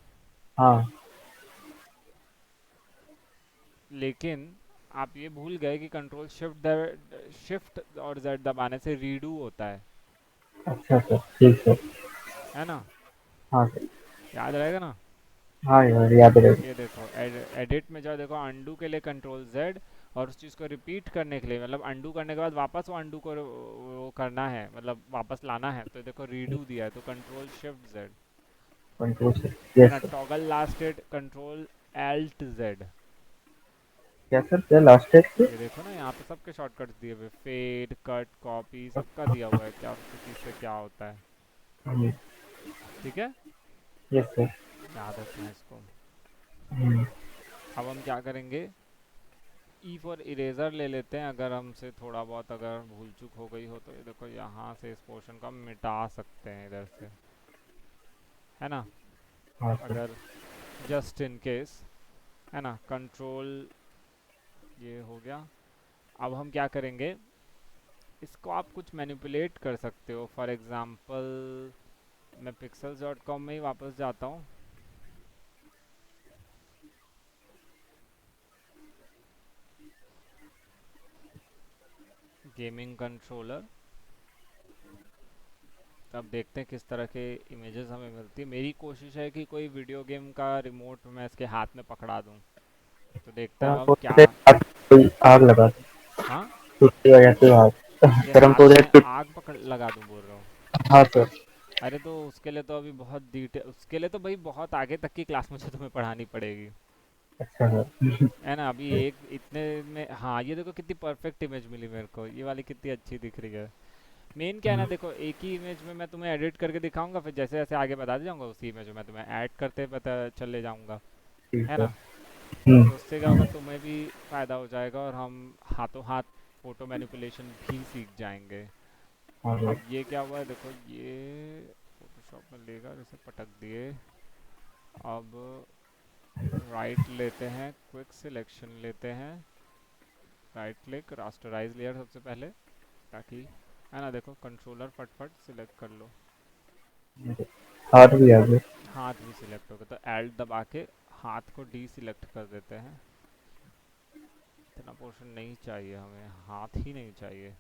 हाँ। लेकिन आप ये भूल गए कि कंट्रोल शिफ्ट और जेड दबाने से रीडू होता अच्छा सर, ठीक सर। है ना। हाँ सर। याद रहेगा ना। हाँ यार, याद रहेगा। ये देखो एडिट में जाओ, देखो अंडू के लिए कंट्रोल जेड, और उस चीज़ को रिपीट करने के लिए, मतलब अंडू करने के बाद वापस वो अंडू को वो करना है, मतलब वापस लाना है, तो देखो रीडू दिया है तो कंट्रोल शिफ्ट जेड। कंट्रोल से। है यस ना, sir. Toggle last date control alt Z. क्या सर, क्या लास्ट स्टेप पे? ये देखो ना, यहाँ पे सबके शॉर्टकट्स दिए हुए, फेड, कट, कॉपी, सबका दिया हुआ है क्या किससे क्या होता है। ठीक है, यस सर। याद रखना है इसको। हम्म। अब हम क्या करेंगे, ई फॉर इरेजर ले लेते हैं, अगर हमसे थोड़ा बहुत अगर भूल चूक हो गई हो तो ये देखो यहाँ से इस पोर्शन को हम मिटा सकते हैं इधर से, है ना, हाँ सर। अगर जस्ट इन केस, है ना। कंट्रोल ये हो गया। अब हम क्या करेंगे, इसको आप कुछ मैनिपुलेट कर सकते हो, फॉर एग्जांपल मैं pixels.com में ही वापस जाता हूँ। गेमिंग कंट्रोलर, अब देखते हैं किस तरह के इमेजेस हमें मिलती है। मेरी कोशिश है कि कोई वीडियो गेम का रिमोट मैं इसके हाथ में पकड़ा दूं, तो देखते सर हैं हम अब हम सोच क्या। रहे थे आग, कोई आग लगा दे, हाँ, छुट्टी वजह से आग। ये सर हम हाथ सोच में रहे थे। आग पकड़ लगा दूं बोल रहा हूँ। हाँ सर। अरे तो उसके लिए तो अभी बहुत डिटेल, उसके लिए तो भाई बहुत आगे तक की क्लास मुझे तुम्हें पढ़ानी पड़ेगी, अच्छा सर। है ना। अभी एक इतने में, हाँ ये देखो कितनी परफेक्ट इमेज मिली मेरे को, ये वाली कितनी अच्छी दिख रही है। मेन क्या है ना, देखो एक ही इमेज में मैं तुम्हें एडिट करके दिखाऊंगा, फिर जैसे जैसे आगे बता जाऊंगा उसी इमेज में मैं तुम्हें ऐड करते पता चले जाऊंगा, ठीक है है। ना। तो उससे क्या होगा, तुम्हें भी फ़ायदा हो जाएगा और हम हाथों हाथ फोटो मैनिपुलेशन भी सीख जाएंगे। हाँ सर। अब ये क्या हुआ है देखो, ये फोटोशॉप में लेगा जैसे पटक दिए। अब राइट लेते हैं, क्विक सिलेक्शन लेते हैं, राइट क्लिक रास्टराइज लेयर सबसे पहले, ताकि, है ना, देखो कंट्रोलर फटफट सिलेक्ट कर लो। हाथ भी आ गए। हाथ भी सिलेक्ट हो गया, तो एल्ट दबा के हाथ को डी सिलेक्ट कर देते हैं। इतना पोर्शन नहीं चाहिए हमें, हाथ ही नहीं चाहिए,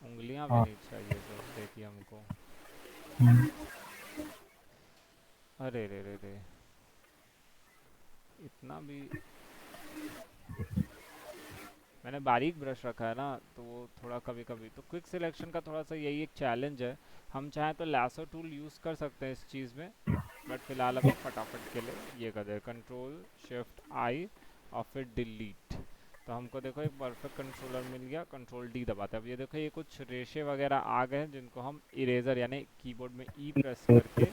उंगलियां भी हाँ। नहीं चाहिए सिर्फ, देखिए हमको। हम्म। अरे रे रे रे, इतना भी मैंने बारीक ब्रश रखा है ना, तो वो थोड़ा कभी कभी तो क्विक सिलेक्शन का थोड़ा सा यही एक चैलेंज है। हम चाहें तो लैसो टूल यूज़ कर सकते हैं इस चीज़ में, बट फिलहाल अभी फटाफट के लिए ये कर दे, कंट्रोल शिफ्ट आई और फिर डिलीट। तो हमको देखो एक परफेक्ट कंट्रोलर मिल गया, कंट्रोल डी दबाते हैं। अब ये देखो ये कुछ रेशे वगैरह आ गए हैं जिनको हम इरेजर यानी कीबोर्ड में ई प्रेस करके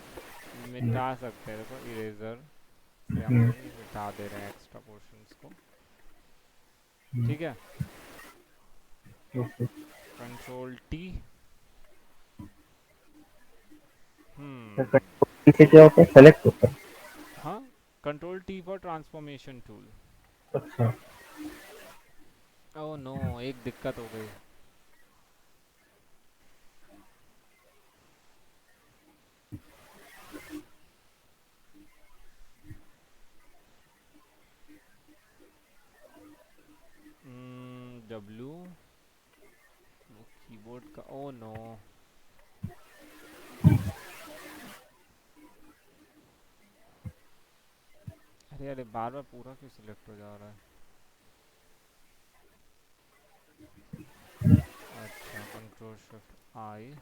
मिटा सकते हैं। देखो इरेजर से हम हम्म। वही मिटा दे रहे हैं एक्स्ट्रा पोर्शंस को। ठीक है, okay. Control T. Sir hmm, control से क्या होता है, सेलेक्ट होता है? हाँ, control T for transformation tool. अच्छा। ओह नो, एक दिक्कत हो गई। डब्लू, वो कीबोर्ड का, ओह नो। अरे अरे, बार बार पूरा क्यों सिलेक्ट हो जा रहा है। अच्छा, कंट्रोल शिफ्ट आई,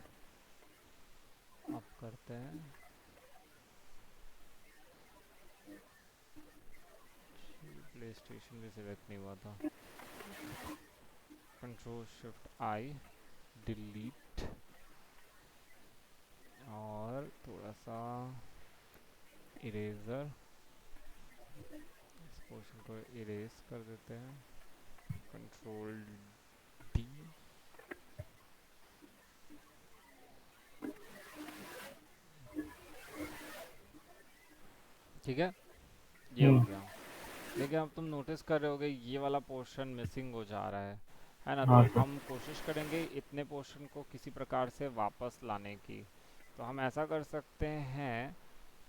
अब करते हैं। प्ले स्टेशन भी सिलेक्ट नहीं हुआ था। कंट्रोल शिफ्ट आई, डिलीट, और थोड़ा सा इरेजर, इस पोर्शन को इरेज कर देते हैं, कंट्रोल डी। ठीक है, ये हो हम्म। गया। लेकिन अब तुम नोटिस कर रहे होगे ये वाला पोर्शन मिसिंग हो जा रहा है ना। तो हाँ सर। हम कोशिश करेंगे इतने पोर्शन को किसी प्रकार से वापस लाने की। तो हम ऐसा कर सकते हैं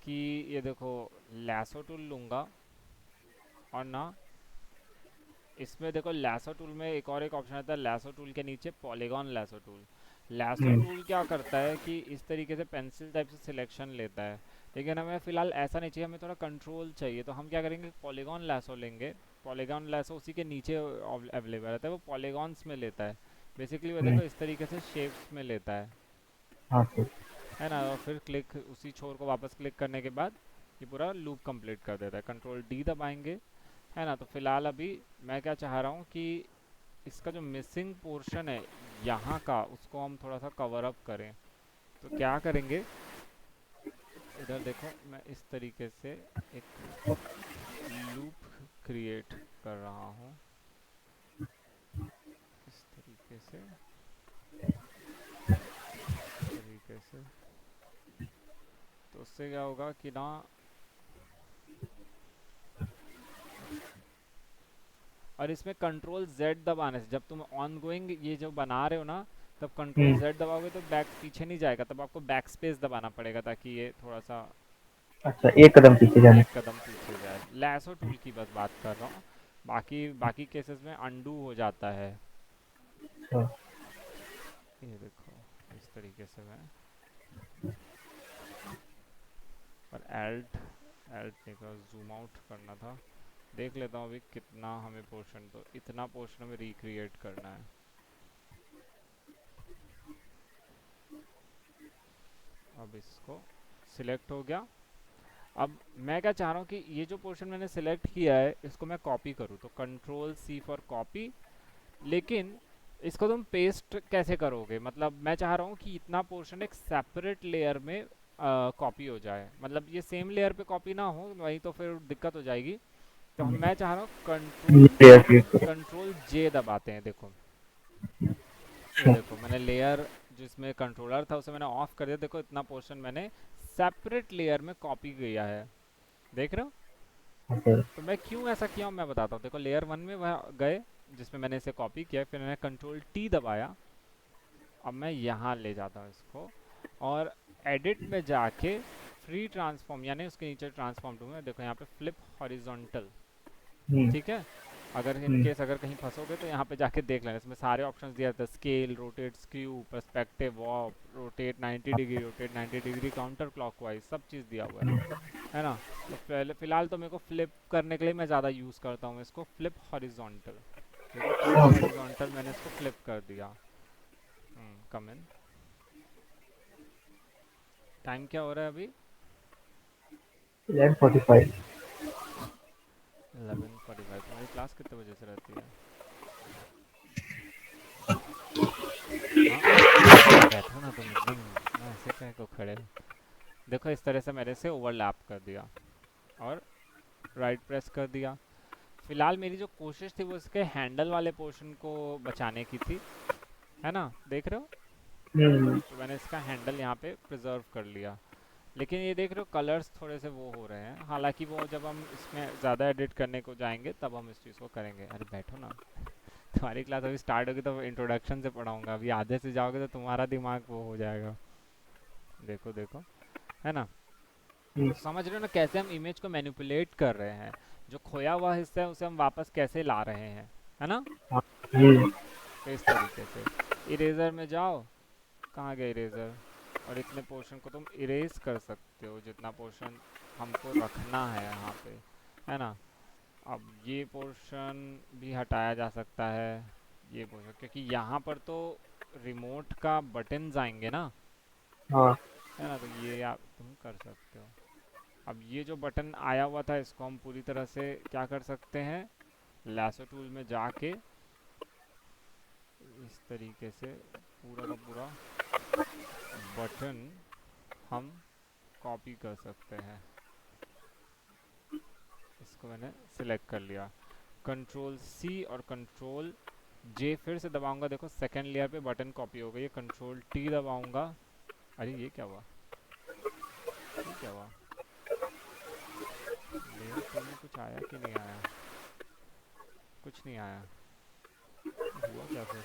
कि ये देखो, लैसो टूल लूँगा, और ना इसमें देखो लैसो टूल में एक ऑप्शन आता है, लैसो टूल के नीचे पॉलीगॉन लैसो टूल। लैसो हम्म। टूल क्या करता है कि इस तरीके से पेंसिल टाइप से सिलेक्शन लेता है, लेकिन हमें फ़िलहाल ऐसा नहीं चाहिए, हमें थोड़ा कंट्रोल चाहिए। तो हम क्या करेंगे, पॉलीगॉन लैसो लेंगे। पॉलीगॉन लैसो उसी के नीचे अवेलेबल रहता है, वो पॉलीगॉन्स में लेता है बेसिकली। वो हम्म, देखो इस तरीके से शेप्स में लेता हाँ सर। है ना। और फिर क्लिक, उसी छोर को वापस क्लिक करने के बाद ये पूरा लूप कंप्लीट कर देता है। कंट्रोल डी दबाएंगे, है ना। तो फिलहाल अभी मैं क्या चाह रहा हूँ कि इसका जो मिसिंग पोर्शन है यहाँ का, उसको हम थोड़ा सा कवर अप करें। तो क्या करेंगे, इधर देखो मैं इस तरीके से एक लूप क्रिएट कर रहा हूँ, इस तरीके से, इस तरीके से। तो उससे क्या होगा कि ना, और इसमें कंट्रोल जेड दबाने से, जब तुम ऑन गोइंग ये जो बना रहे हो ना, तब कंट्रोल हम्म, जेड दबाओगे तो बैक पीछे नहीं जाएगा, तब आपको बैक स्पेस दबाना पड़ेगा ताकि ये थोड़ा सा अच्छा, एक कदम पीछे जाना। एक कदम पीछे जाए। लैसो टूल की बस बात कर रहा हूँ, बाकी बाकी केसेस में अंडू हो जाता है। अच्छा। ये देखो इस तरीके से मैं, पर एल्ट एल्ट नहीं कर, जूम आउट करना था। देख लेता हूँ अभी कितना हमें पोर्शन, तो इतना पोर्शन हमें रिक्रिएट करना है। अब इसको सिलेक्ट हो गया। अब मैं क्या चाह रहा हूँ कि ये जो पोर्शन मैंने सिलेक्ट किया है इसको मैं कॉपी करूँ, तो कंट्रोल सी फॉर कॉपी। लेकिन इसको तुम पेस्ट कैसे करोगे, मतलब मैं चाह रहा हूँ कि इतना पोर्शन एक सेपरेट लेयर में कॉपी हो जाए, मतलब ये सेम लेयर पे कॉपी ना हो, वही तो फिर दिक्कत हो जाएगी। तो मैं चाह रहा हूँ कंट्रोल लेयर क्लिक करो। कंट्रोल जे दबाते हैं, देखो ये अच्छा। देखो मैंने लेयर जिसमें कंट्रोलर था उसे मैंने ऑफ कर दिया, देखो इतना पोर्शन मैंने सेपरेट लेयर में कॉपी किया है, देख रहे हो। हाँ सर। तो मैं क्यों ऐसा किया हूँ मैं बताता हूँ। देखो लेयर वन में वह गए जिसमें मैंने इसे कॉपी किया, फिर मैंने कंट्रोल टी दबाया। अब मैं यहाँ ले जाता हूँ इसको, और एडिट में जाके फ्री ट्रांसफॉर्म, यानी उसके नीचे ट्रांसफॉर्म टू में देखो यहाँ पे फ्लिप हॉरिजॉन्टल, हम्म, ठीक है। अगर इन हम्म, केस अगर कहीं फंसोगे तो यहाँ पे जाके देख लेना, इसमें सारे ऑप्शंस दिया था, scale, rotate skew, perspective, warp, rotate 90 degree, rotate 90 degree counter clockwise, सब चीज़ दिया हुआ है ना। तो पहले फ़िलहाल तो मेरे को फ्लिप करने के लिए मैं ज़्यादा यूज़ करता हूँ इसको, फ्लिप हॉरिजॉन्टल। देखो फ्लिप हॉरिजॉन्टल मैंने इसको फ्लिप कर दिया। कम इन, टाइम क्या हो रहा है अभी, 11:45। 11:45। तुम्हारी क्लास कितने बजे से रहती है। हाँ, अरे बैठो ना तुम, एकदम ऐसे कह को खड़े हो। देखो इस तरह से मैंने से ओवरलैप कर दिया और राइट प्रेस कर दिया। फिलहाल मेरी जो कोशिश थी वो इसके हैंडल वाले पोर्शन को बचाने की थी, है ना, देख रहे हो। हम्म, तो मैंने इसका हैंडल यहाँ पे प्रिजर्व कर लिया। लेकिन ये देख रहे हो कलर्स थोड़े से वो हो रहे हैं, हालांकि वो जब हम इसमें ज़्यादा एडिट करने को जाएंगे तब हम इस चीज़ को करेंगे। अरे बैठो ना, तुम्हारी क्लास अभी स्टार्ट होगी तो इंट्रोडक्शन से पढ़ाऊंगा, अभी आधे से जाओगे तो तुम्हारा दिमाग वो हो जाएगा। देखो देखो, है ना। हम्म, तो समझ रहे हो ना कैसे हम इमेज को मैनिपुलेट कर रहे हैं, जो खोया हुआ हिस्सा है उसे हम वापस कैसे ला रहे हैं, है ना। हाँ, हम्म, तो इस तरीके से इरेजर में जाओ, कहाँ गया इरेजर, और इतने पोर्शन को तुम इरेज कर सकते हो जितना पोर्शन हमको रखना है यहाँ पे, है ना। अब ये पोर्शन भी हटाया जा सकता है, ये पोर्शन, क्योंकि यहाँ पर तो रिमोट का बटन आएंगे ना, हाँ, है ना। तो ये आप तुम कर सकते हो। अब ये जो बटन आया हुआ था इसको हम पूरी तरह से क्या कर सकते हैं, लैसो टूल में जाके इस तरीके से पूरा का पूरा बटन हम कॉपी कर सकते हैं। इसको मैंने सिलेक्ट कर लिया, कंट्रोल सी और कंट्रोल जे फिर से दबाऊंगा, देखो सेकेंड लेयर पे बटन कॉपी हो गई है। कंट्रोल टी दबाऊंगा, अरे ये क्या हुआ, ये क्या हुआ, लेयर टू में कुछ आया कि नहीं आया, कुछ नहीं आया, ये हुआ क्या फिर।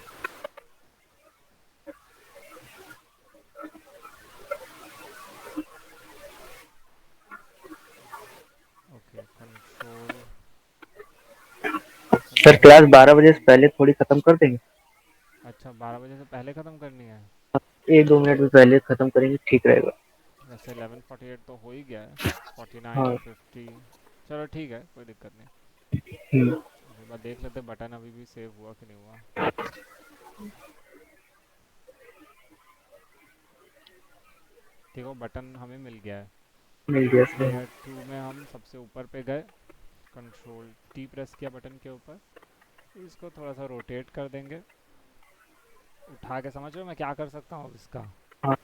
Okay control, sir class control 12 बजे से पहले थोड़ी खत्म कर देंगे। अच्छा 12 बजे से पहले ख़त्म करनी है। 1-2 मिनट में पहले खत्म करेंगे, ठीक रहेगा। वैसे 11:48 तो हो ही गया है। 49, हाँ। 50। चलो ठीक है, कोई दिक्कत नहीं। हम्म। एक बार देख लेते बटन अभी भी सेव हुआ कि नहीं हुआ। देखो बटन हमें मिल गया है। मिल गया सर। लेयर 2 में हम सबसे ऊपर पे गए, कंट्रोल टी प्रेस किया बटन के ऊपर, इसको थोड़ा सा रोटेट कर देंगे, उठा के। समझ रहे हो मैं क्या कर सकता हूँ अब इसका? हाँ,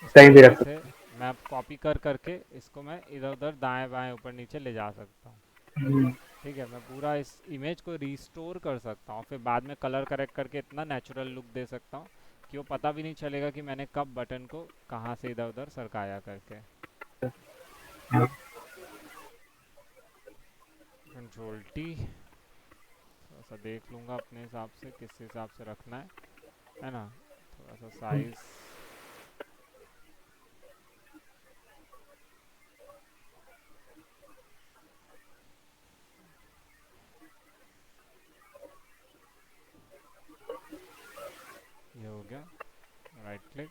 इस कहीं भी तरीके रख। से मैं कॉपी कर करके इसको मैं इधर उधर दाएं बाएं ऊपर नीचे ले जा सकता हूँ। हम्म। ठीक है, मैं पूरा इस इमेज को रिस्टोर कर सकता हूँ, फिर बाद में कलर करेक्ट करके इतना नेचुरल लुक दे सकता हूँ कि वो पता भी नहीं चलेगा कि मैंने कब बटन को कहाँ से इधर उधर सरकाया करके। हाँ। कंट्रोल टी, थोड़ा सा देख लूँगा अपने हिसाब से किस हिसाब से रखना है ना? थोड़ा सा साइज़। ये हो गया। Right click,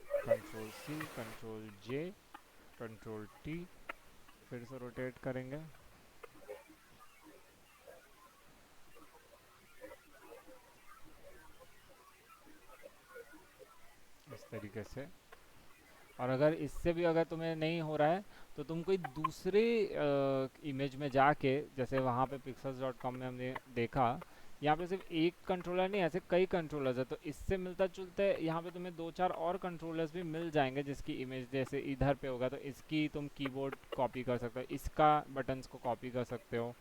control C, control J, control T, फिर से रोटेट करेंगे इस तरीके से। और अगर इससे भी अगर तुम्हें नहीं हो रहा है तो तुम कोई दूसरे इमेज में जाके, जैसे वहाँ पे pixels.com में हमने देखा, यहाँ पे सिर्फ एक कंट्रोलर नहीं, ऐसे कई कंट्रोलर्स है, तो इससे मिलता जुलता है यहाँ पे तुम्हें दो चार और कंट्रोलर्स भी मिल जाएंगे जिसकी इमेज जैसे इधर पे होगा, तो इसकी तुम कीबोर्ड कॉपी कर सकते हो, इसका बटन्स को कॉपी कर सकते हो,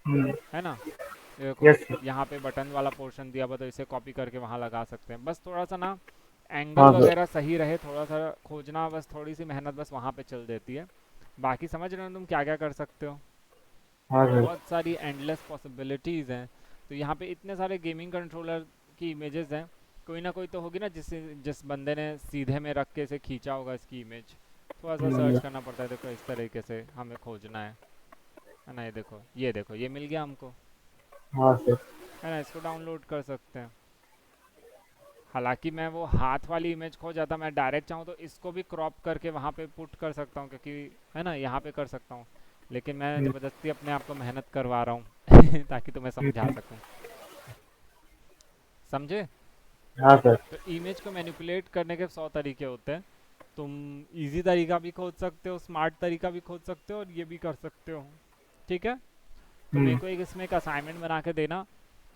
हम्म। है ना? ये देखो, यस सर। यहाँ पे बटन वाला पोर्शन दिया हुआ तो इसे कॉपी करके वहाँ लगा सकते हैं। बस थोड़ा सा ना एंगल हाँ सर। वगैरह सही रहे, थोड़ा सा खोजना, बस थोड़ी सी मेहनत बस वहाँ पे चल देती है। बाकी समझ रहे हो तुम क्या क्या कर सकते हो? हाँ सर। बहुत सारी एंडलेस पॉसिबिलिटीज़ हैं। तो यहाँ पे इतने सारे गेमिंग कंट्रोलर की इमेजेस हैं, कोई ना कोई तो होगी ना जिस बंदे ने सीधे में रख के इसे खींचा होगा इसकी इमेज। थोड़ा सा सर्च हम्म। करना पड़ता है, देखो इस तरीके से हमें खोजना है ना? ये देखो, ये देखो, ये मिल गया हमको, हाँ सर। है ना? इसको डाउनलोड कर सकते हैं। हालांकि मैं वो हाथ वाली इमेज खो जाता, मैं डायरेक्ट चाहूँ तो इसको भी क्रॉप करके वहाँ पे पुट कर सकता हूँ, क्योंकि है ना यहाँ पे कर सकता हूँ, लेकिन मैं हम्म। ज़बरदस्ती अपने आप को मेहनत करवा रहा हूँ ताकि तुम्हें समझा हम्म। सकूँ। समझे? हाँ सर। तो इमेज को मैनिपुलेट करने के 100 तरीके होते हैं। तुम इजी तरीका भी खोज सकते हो, स्मार्ट तरीका भी खोज सकते हो, और ये भी कर सकते हो। ठीक है? तो मेरे हम्म। को एक इसमें एक असाइनमेंट बना के देना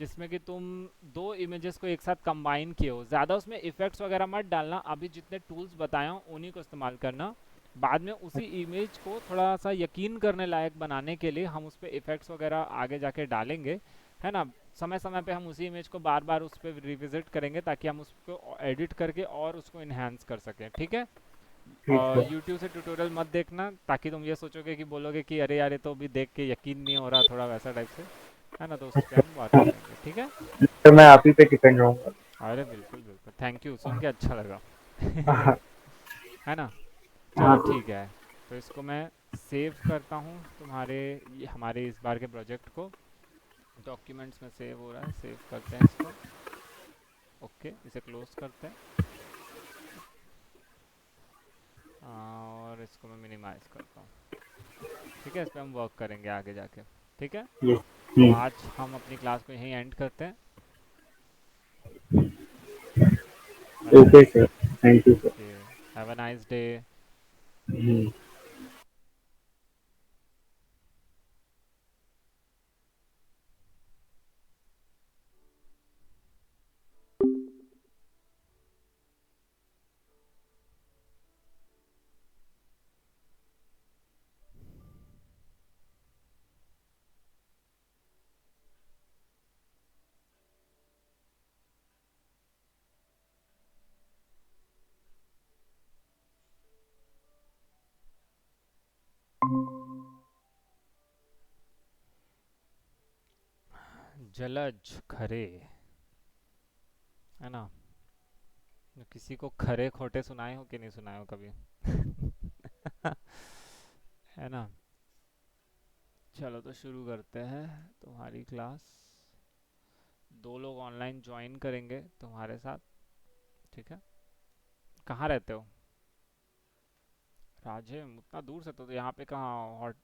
जिसमें कि तुम दो इमेजेस को एक साथ कंबाइन किए हो। ज़्यादा उसमें इफ़ेक्ट्स वगैरह मत डालना, अभी जितने टूल्स बताए हो उन्हीं को इस्तेमाल करना। बाद में उसी इमेज को थोड़ा सा यकीन करने लायक बनाने के लिए हम उस पर इफ़ेक्ट्स वगैरह आगे जाके डालेंगे, है ना? समय समय पे हम उसी इमेज को बार बार उस पर रिविजिट करेंगे ताकि हम उसको एडिट करके और उसको इन्हांस कर सकें। ठीक है? ठीक और सर। यूट्यूब से ट्यूटोरियल मत देखना ताकि तुम ये सोचोगे कि बोलोगे कि अरे यार ये तो अभी देख के यकीन नहीं हो रहा, थोड़ा वैसा टाइप से, है ना? तो उस पर हम बात करेंगे। ठीक है? तो मैं आप ही पे डिपेंड रहूंगा। अरे बिल्कुल बिल्कुल, थैंक यू, सुन के अच्छा लगा हाँ। है ना? हाँ चलो सर। ठीक है। तो इसको मैं सेव करता हूँ तुम्हारे हमारे इस बार के प्रोजेक्ट को। डॉक्यूमेंट्स में सेव हो रहा है, सेव करते हैं इसको। ओके, इसे क्लोज करते हैं। और इसको मैं मिनिमाइज़ करता हूँ। ठीक है, इस पर हम वर्क करेंगे आगे जाके। ठीक है? यस। तो हम्म। आज हम अपनी क्लास को यहीं एंड करते हैं, है ना? Okay sir. Thank you sir. Okay, have a nice day. Hmm. Jalaj Khare, है ना? तो किसी को खरे खोटे सुनाए हो कि नहीं सुनाए हो कभी? है ना? चलो तो शुरू करते हैं तुम्हारी क्लास। दो लोग ऑनलाइन ज्वाइन करेंगे तुम्हारे साथ। ठीक है? कहाँ रहते हो? राजिम उतना दूर से तो यहाँ पे कहाँ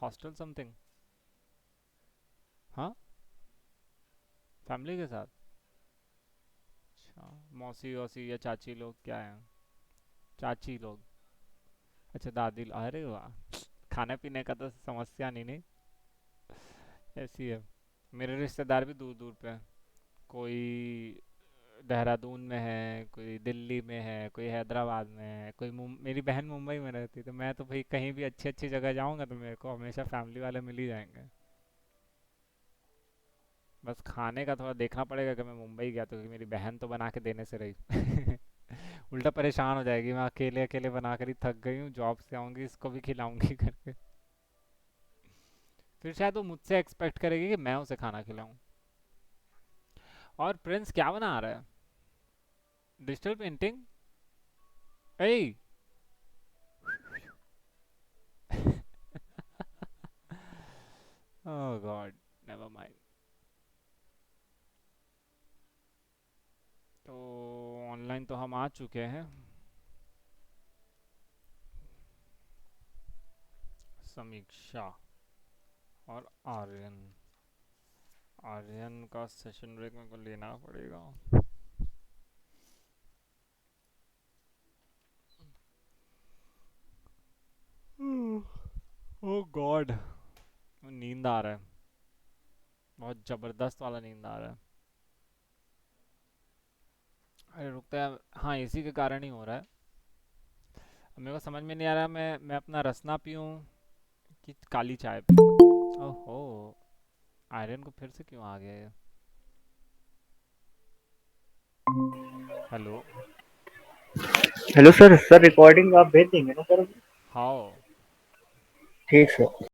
हॉस्टल समथिंग? हाँ, फैमिली के साथ। अच्छा, मौसी वौसी या चाची लोग क्या हैं? चाची लोग। अच्छा दादी अरे वाह, खाने पीने का तो समस्या नहीं नहीं, ऐसी है। मेरे रिश्तेदार भी दूर दूर पे हैं। कोई देहरादून में है, कोई दिल्ली में है, कोई हैदराबाद में है, कोई मेरी बहन मुंबई में रहती है। तो मैं तो भाई कहीं भी अच्छी अच्छी जगह जाऊंगा तो मेरे को हमेशा फैमिली वाले मिल ही जाएंगे। बस खाने का थोड़ा देखना पड़ेगा कि मैं मुंबई गया तो, क्योंकि मेरी बहन तो बना के देने से रही। उल्टा परेशान हो जाएगी, मैं अकेले अकेले बना कर ही थक गई हूँ, जॉब से आऊँगी इसको भी खिलाऊंगी करके। फिर शायद वो मुझसे एक्सपेक्ट करेगी कि मैं उसे खाना खिलाऊं। और प्रिंस क्या बना रहा है? Digital painting? ए, ओह गॉड, नेवर माइंड। तो ऑनलाइन तो हम आ चुके हैं। समीक्षा और आर्यन। आर्यन का सेशन ब्रेक मेरे को लेना पड़ेगा। ओह गॉड, नींद आ रहा है, बहुत ज़बरदस्त वाला नींद आ रहा है। अरे रुकता है, हाँ इसी के कारण ही हो रहा है। अब मेरे को समझ में नहीं आ रहा, मैं अपना रसना पीऊँ कि काली चाय पीऊँ। ओहो, आर्यन को फिर से क्यों आ गया ये? Hello. Hello sir, sir recording आप भेज देंगे ना सर? हाउ? ठीक सर।